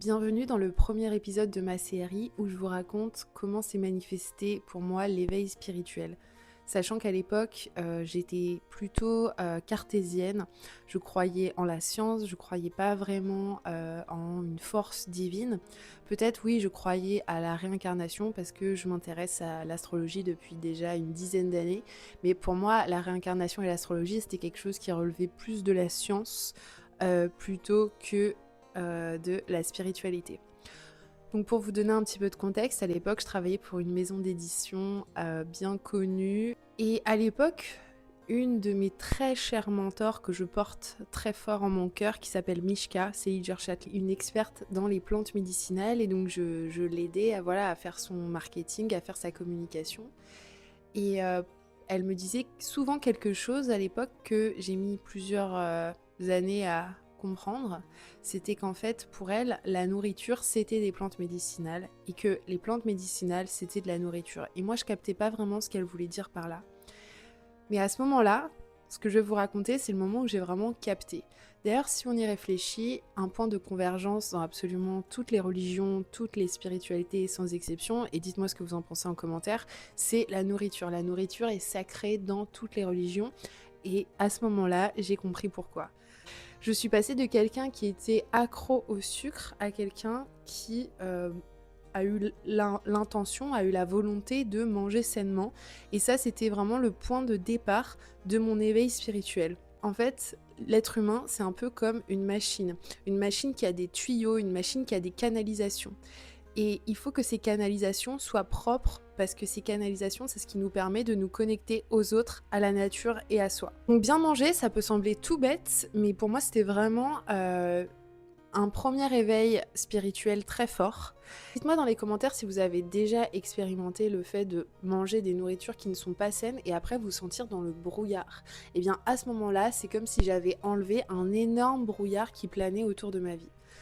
Bienvenue dans le premier épisode de ma série où je vous raconte comment s'est manifesté pour moi l'éveil spirituel. Sachant qu'à l'époque, j'étais plutôt cartésienne, je croyais en la science, je croyais pas vraiment en une force divine. Peut-être oui, je croyais à la réincarnation parce que je m'intéresse à l'astrologie depuis déjà une dizaine d'années. Mais pour moi, la réincarnation et l'astrologie, c'était quelque chose qui relevait plus de la science plutôt que de la spiritualité. Donc pour vous donner un petit peu de contexte, à l'époque je travaillais pour une maison d'édition bien connue et à l'époque une de mes très chères mentors que je porte très fort en mon cœur qui s'appelle Mishka Seidger-Chatli, une experte dans les plantes médicinales et donc je l'aidais à faire son marketing, à faire sa communication et elle me disait souvent quelque chose à l'époque que j'ai mis plusieurs années à comprendre, c'était qu'en fait pour elle la nourriture c'était des plantes médicinales et que les plantes médicinales c'était de la nourriture et moi je captais pas vraiment ce qu'elle voulait dire par là. Mais à ce moment-là, ce que je vais vous raconter, c'est le moment où j'ai vraiment capté. D'ailleurs, si on y réfléchit, un point de convergence dans absolument toutes les religions, toutes les spiritualités sans exception, et dites-moi ce que vous en pensez en commentaire, c'est la nourriture. La nourriture est sacrée dans toutes les religions, et à ce moment-là, j'ai compris pourquoi. Je suis passée de quelqu'un qui était accro au sucre à quelqu'un qui a eu l'intention, a eu la volonté de manger sainement. Et ça, c'était vraiment le point de départ de mon éveil spirituel. En fait, l'être humain, c'est un peu comme une machine qui a des tuyaux, une machine qui a des canalisations. Et il faut que ces canalisations soient propres parce que ces canalisations, c'est ce qui nous permet de nous connecter aux autres, à la nature et à soi. Donc bien manger, ça peut sembler tout bête, mais pour moi, c'était vraiment un premier éveil spirituel très fort. Dites-moi dans les commentaires si vous avez déjà expérimenté le fait de manger des nourritures qui ne sont pas saines et après vous sentir dans le brouillard. Et bien à ce moment-là, c'est comme si j'avais enlevé un énorme brouillard qui planait autour de ma vie.